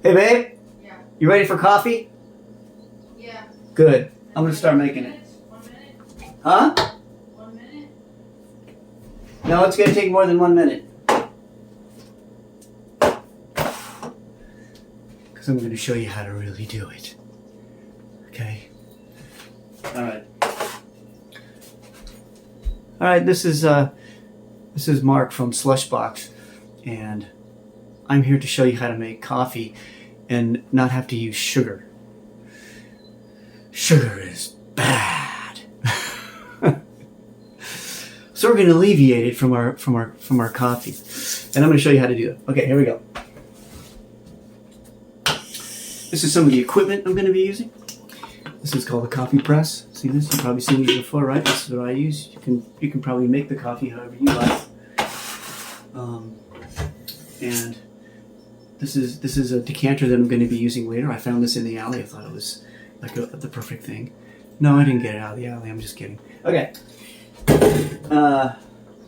Hey, babe. Yeah. You ready for coffee? Yeah. Good. I'm gonna start making it. 1 minute. Huh? 1 minute. No, it's gonna take more than 1 minute. Because I'm gonna show you how to really do it. Okay. All right. All right. This is Mark from Slushbox, and I'm here to show you how to make coffee and not have to use sugar. Sugar is bad. So we're going to alleviate it from our coffee, and I'm going to show you how to do it. Okay, here we go. This is some of the equipment I'm going to be using. This is called a coffee press. See this? You've probably seen these before, right? This is what I use. You can probably make the coffee however you like. And this is a decanter that I'm going to be using later. I found this in the alley. I thought it was like the perfect thing. No, I didn't get it out of the alley. I'm just kidding. Okay.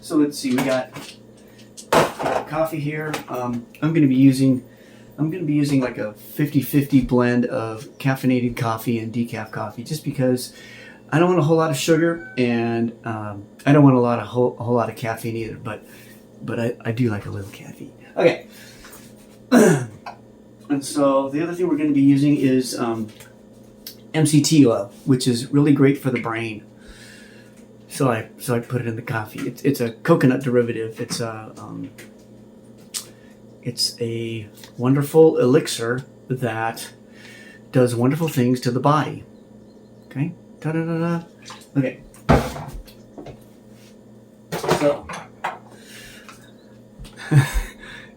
So let's see. We got coffee here. I'm going to be using like a 50-50 blend of caffeinated coffee and decaf coffee, just because I don't want a whole lot of sugar, and I don't want a whole lot of caffeine either. But I do like a little caffeine. Okay. And so the other thing we're going to be using is MCT oil, which is really great for the brain. So I put it in the coffee. It's a coconut derivative. It's a wonderful elixir that does wonderful things to the body. Okay. Da da da da. Okay. So,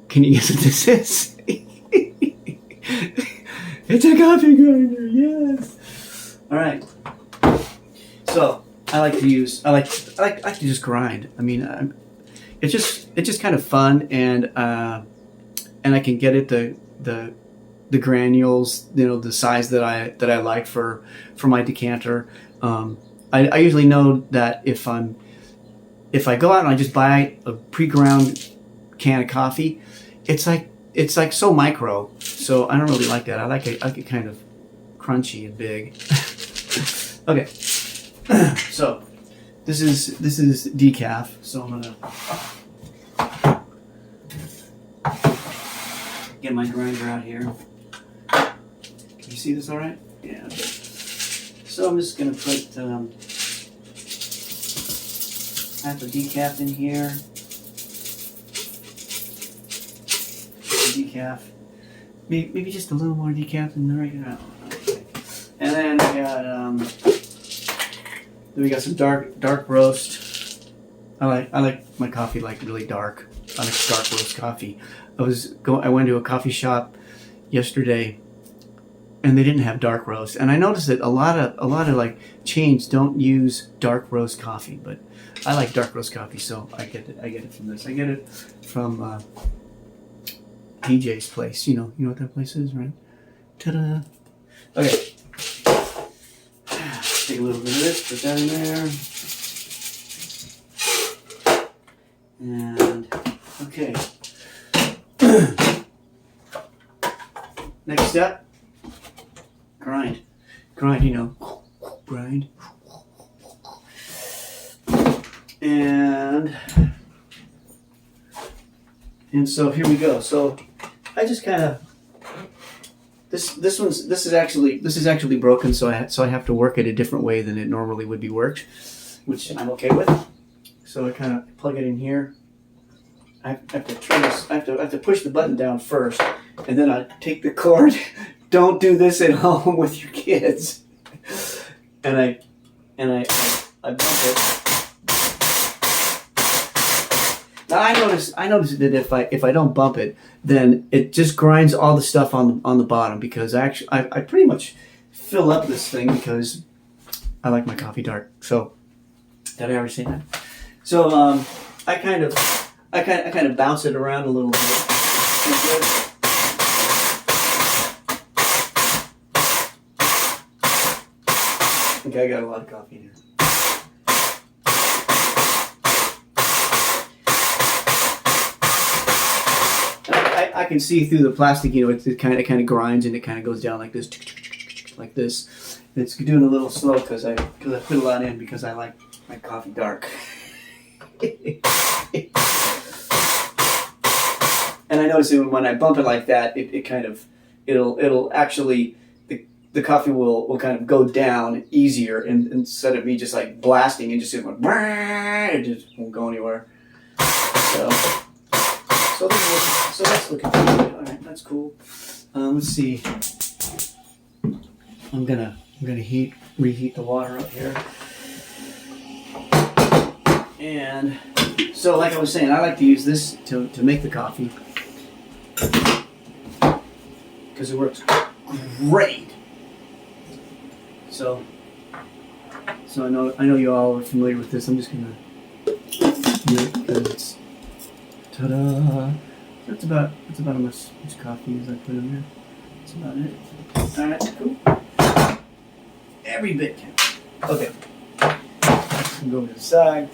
can you guess what this is? It's a coffee grinder. Yes. All right. So I like to just grind. I mean, it's just kind of fun, and I can get it the granules, the size that I like for my decanter. I usually know that if I go out and I just buy a pre-ground can of coffee, it's like so micro. So I don't really like that. I like it kind of crunchy and big. Okay. So this is decaf. So I'm gonna get my grinder out here. Can you see this all right? Yeah. So I'm just gonna put half a decaf in here. Decaf. Maybe just a little more decaf than the regular. Okay. And then we got some dark roast. I like my coffee like really dark. I like dark roast coffee. I went to a coffee shop yesterday, and they didn't have dark roast. And I noticed that a lot of like chains don't use dark roast coffee, but I like dark roast coffee, so I get it from this. I get it from DJ's place. You know what that place is, right? Ta-da! Okay. Take a little bit of this, put that in there. And, okay. Next step, grind. Grind. And so here we go. So I just kind of, this is actually broken, so I have to work it a different way than it normally would be worked, which I'm okay with. So I kind of plug it in here. I have to turn this. I have to push the button down first, and then I take the cord. Don't do this at home with your kids. And I bump it. Now I notice that if I don't bump it, then it just grinds all the stuff on the bottom, because I pretty much fill up this thing because I like my coffee dark. So did I already say that? So I kind of bounce it around a little bit. Okay, I got a lot of coffee in here. I I can see through the plastic. You know, it kind of grinds and it kind of goes down like this, like this. It's doing a little slow because I put a lot in because I like my coffee dark. And I notice that when I bump it like that, it'll actually the coffee will kind of go down easier, and instead of me just like blasting and just going, it just won't go anywhere. So that's looking pretty good. All right, that's cool. Let's see. I'm gonna reheat the water up here. And so, like I was saying, I like to use this to make the coffee because it works great. So I know you all are familiar with this. I'm just gonna do it because it's ta-da. That's about how much coffee as I put in there. That's about it. All right, cool. Every bit counts. Okay. I'm going to the side.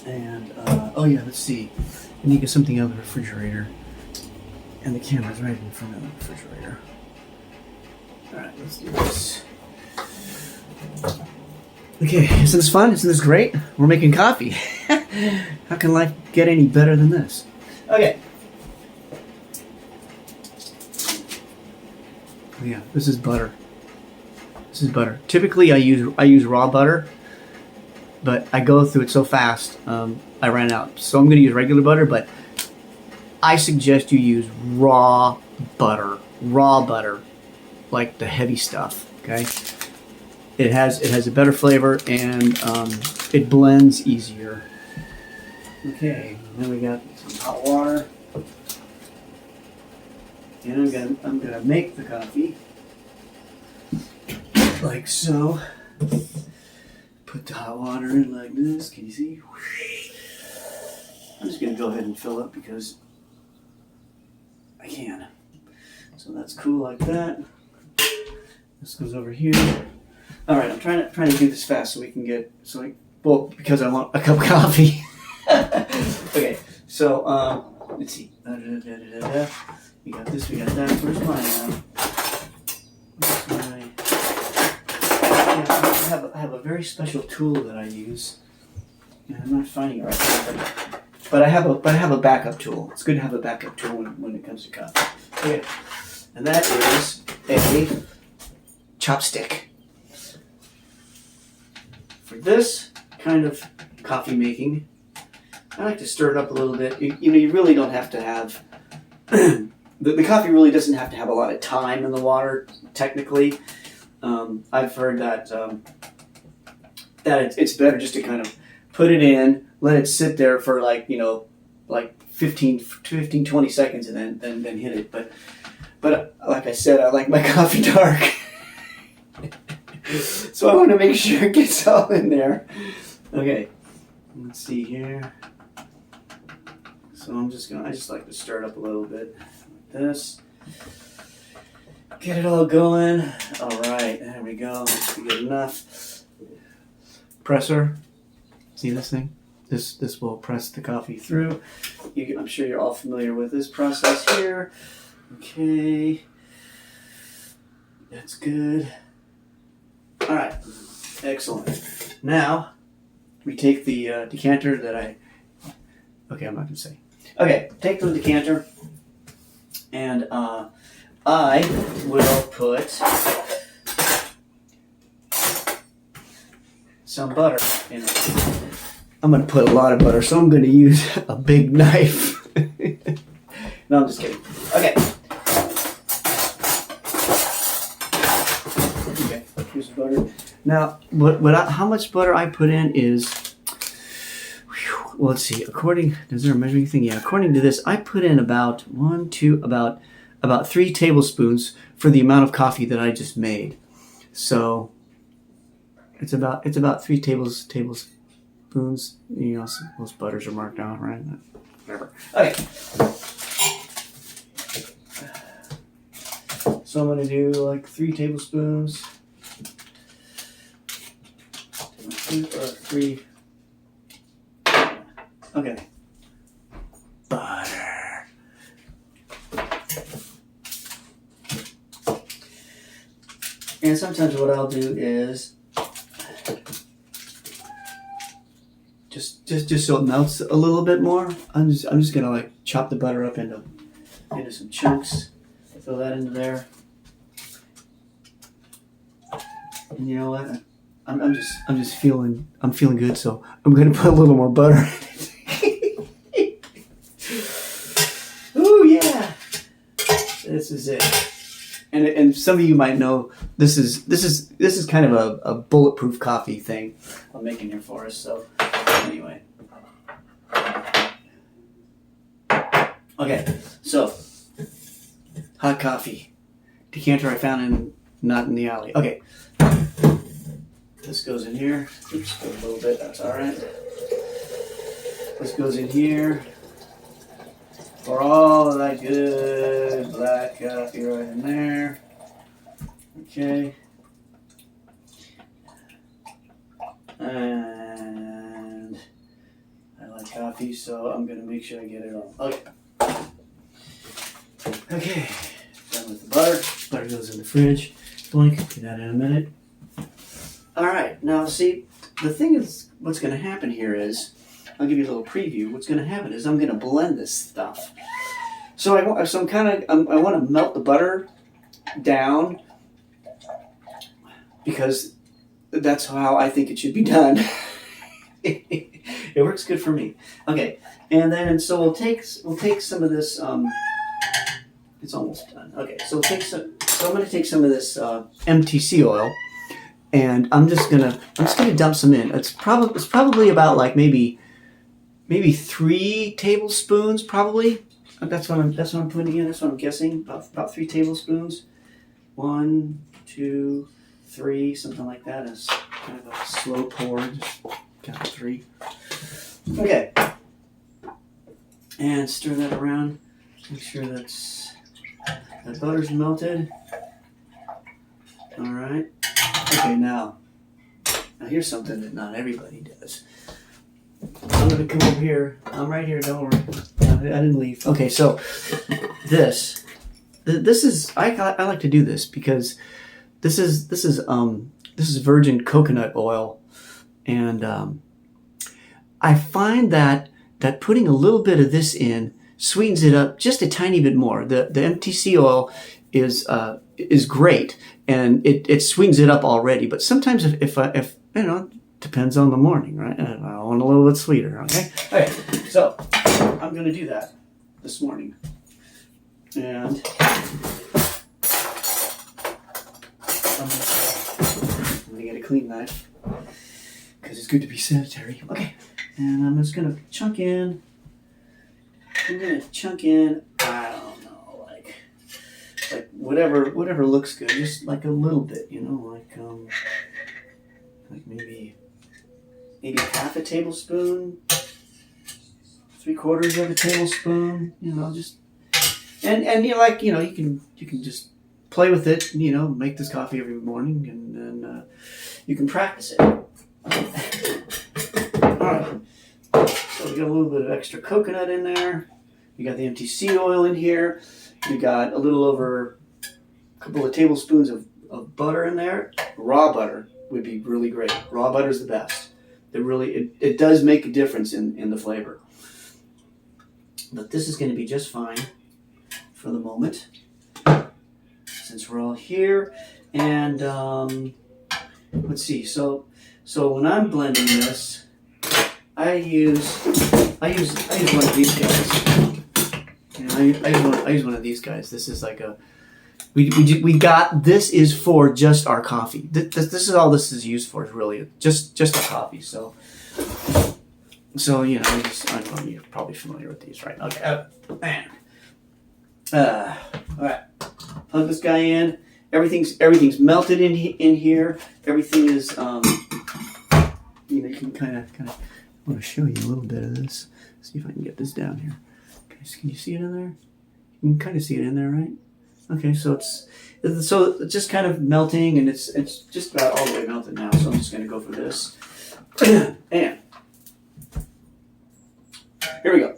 And oh yeah, let's see. I need to get something out of the refrigerator. And the camera's right in front of the refrigerator. Alright, let's do this. Okay, isn't this fun? Isn't this great? We're making coffee. How can life get any better than this? Okay. Oh yeah, this is butter. This is butter. Typically I use raw butter, but I go through it so fast, I ran out. So I'm going to use regular butter, but I suggest you use raw butter, like the heavy stuff. Okay, it has a better flavor and it blends easier. Okay, then we got some hot water, and I'm gonna make the coffee like so. Put the hot water in like this. Can you see? I'm just gonna go ahead and fill up because I can. So that's cool like that. This goes over here. All right, I'm trying to do this fast so we can get because I want a cup of coffee. Okay, so let's see. We got this. We got that. Where's mine? I have a very special tool that I use, and I'm not finding it right now. But I have a backup tool. It's good to have a backup tool when it comes to coffee. Okay, and that is a chopstick. For this kind of coffee making, I like to stir it up a little bit. You really don't have to have the coffee really doesn't have to have a lot of time in the water. Technically, I've heard that it's better just to kind of put it in, let it sit there for like 15, 20 seconds, and then hit it. But like I said, I like my coffee dark. So I want to make sure it gets all in there. Okay, let's see here. So I just like to stir it up a little bit. Like this. Get it all going. All right, there we go. That's good enough. Presser. See this thing? This will press the coffee through. I'm sure you're all familiar with this process here. Okay. That's good. All right. Excellent. Now, we take the decanter that okay, I'm not going to say. Okay, take the decanter, and I will put some butter in it. I'm going to put a lot of butter, so I'm going to use a big knife. No, I'm just kidding. Okay. Okay, here's the butter. Now, how much butter I put in is, well, let's see. Is there a measuring thing? Yeah. According to this, I put in about 3 tablespoons for the amount of coffee that I just made. So it's about 3 tablespoons. You know, most butters are marked down, right? Whatever. Okay. So I'm gonna do like 3 tablespoons. 2 or 3. Okay. Butter. And sometimes what I'll do is just so it melts a little bit more. I'm just gonna like chop the butter up into some chunks. Throw that into there. And you know what? I'm just feeling good. So I'm gonna put a little more butter. Ooh yeah, this is it. And some of you might know this is kind of a bulletproof coffee thing I'm making here for us. So anyway, okay, so hot coffee decanter I found not in the alley. Okay, this goes in here. Oops, go a little bit. That's all right. This goes in here. For all of that good black coffee right in there. Okay. And I like coffee, so I'm going to make sure I get it all. Okay. Okay. Done with the butter. Butter goes in the fridge. Blink. Do that in a minute. All right. Now, see, the thing is, what's going to happen here is, I'll give you a little preview. What's going to happen is I'm going to blend this stuff. So I want to melt the butter down because that's how I think it should be done. It works good for me. Okay, and then so we'll take some of this. It's almost done. Okay, so I'm going to take some of this MTC oil, and I'm just gonna dump some in. It's probably about like maybe 3 tablespoons, probably. That's what I'm putting in. That's what I'm guessing. About 3 tablespoons. 1, 2, 3, something like that. It's kind of a slow pour. Just count 3. Okay. And stir that around. Make sure that butter's melted. All right. Okay, now here's something that not everybody does. I'm going to come over here. I'm right here. Don't worry. I didn't leave. Okay, so this is I like to do this because this is virgin coconut oil, and I find that putting a little bit of this in sweetens it up just a tiny bit more. The MTC oil is great, and it sweetens it up already. But sometimes if you know. Depends on the morning, right? I want a little bit sweeter, okay? Okay, so I'm going to do that this morning. And I'm going to get a clean knife because it's good to be sanitary. Okay, and I'm just going to chunk in. I'm going to chunk in, I don't know, like whatever looks good, just like a little bit, you know, like maybe half a tablespoon, 3/4 of a tablespoon, you know, just and you like, you know, you can just play with it, you know, make this coffee every morning, and then you can practice it. All right, so we got a little bit of extra coconut in there. We got the MTC oil in here. We got a little over a couple of tablespoons of butter in there. Raw butter would be really great. Raw butter is the best. It does make a difference in the flavor. But this is going to be just fine for the moment, since we're all here. And let's see. So when I'm blending this, I use one of these guys. And I use one of these guys. This is like a we got, this is for just our coffee. This is all this is used for, is really just our coffee. So you know, I know you're probably familiar with these, right? Okay, all right. Plug this guy in. Everything's melted in here. Everything is you know, you can kind of. I want to show you a little bit of this. See if I can get this down here. Okay, so can you see it in there? You can kind of see it in there, right? Okay, so it's just kind of melting, and it's just about all the way melted now. So I'm just going to go for this, and here we go.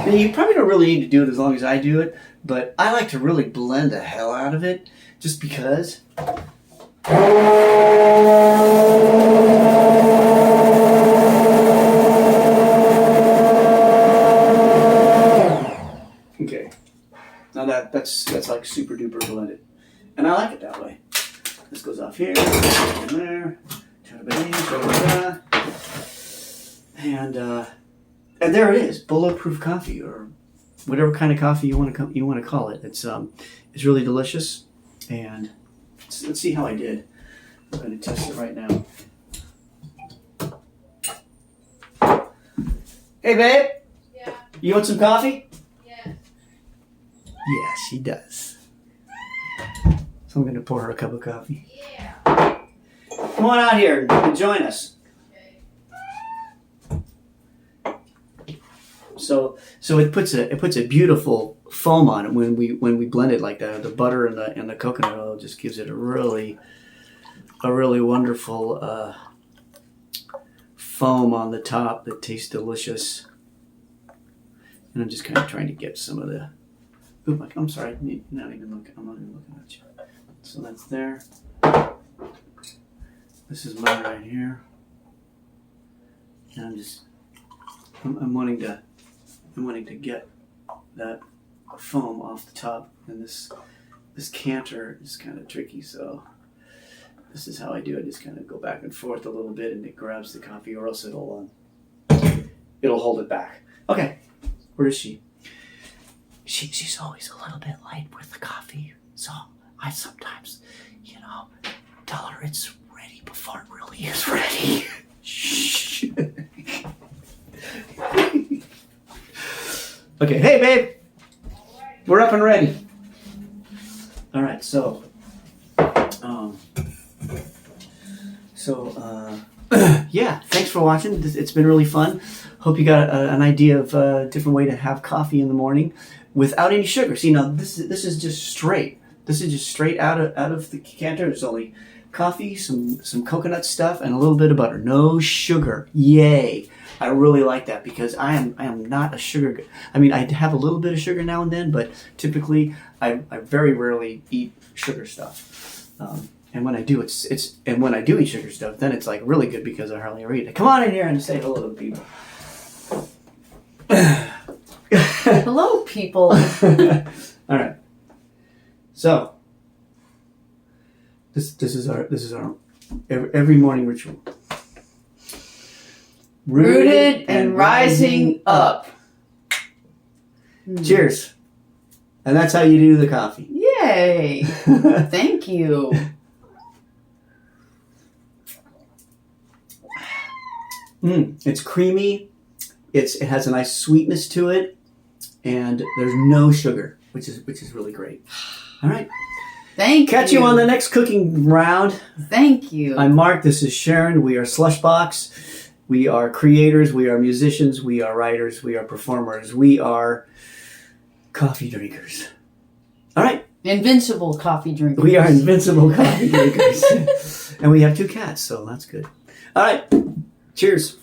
Now, you probably don't don't really need to do it as long as I do it, but I like to really blend the hell out of it just because. Okay, now that's like super duper blended, and I like it that way. This goes off here, and there, and there it is, bulletproof coffee, or whatever kind of coffee you want to call it. It's really delicious, and let's see how I did. I'm going to test it right now. Hey, babe. Yeah. You want some coffee? Yeah. Yeah, she does. So I'm going to pour her a cup of coffee. Yeah. Come on out here and join us. Okay. So it puts a beautiful foam on it when we blend it like that. The butter and the coconut oil just gives it a really wonderful foam on the top that tastes delicious. And I'm just kind of trying to get some of the. Ooh, I'm sorry. I'm not even looking at you. So that's there. This is mine right here. And I'm wanting to get that foam off the top, and this canter is kind of tricky, so this is how I do it. Just kind of go back and forth a little bit, and it grabs the coffee, or else it'll hold it back. Okay, where is she? She's always a little bit light with the coffee, so I sometimes, tell her it's ready before it really is ready. Shh. Okay, hey babe, we're up and ready. All right, so yeah, thanks for watching. It's been really fun. Hope you got an idea of a different way to have coffee in the morning without any sugar. See, now this is just straight. This is just straight out of the canter. There's only coffee, some coconut stuff, and a little bit of butter. No sugar. Yay! I really like that because I am not a sugar. I mean, I have a little bit of sugar now and then, but typically I very rarely eat sugar stuff. And when I do, and when I do eat sugar stuff, then it's like really good because I hardly ever eat it. Come on in here and say hello to people. Hello, people. All right. So this is our every morning ritual. Rooted and rising up. Cheers. And that's how you do the coffee. Yay. Thank you. It's creamy. It has a nice sweetness to it, and there's no sugar, which is really great. All right. Thank you. Catch you on the next cooking round. Thank you. I'm Mark. This is Sharon. We are Slushbox. We are creators. We are musicians. We are writers. We are performers. We are coffee drinkers. All right. Invincible coffee drinkers. We are invincible coffee drinkers. And we have 2 cats, so that's good. All right. Cheers.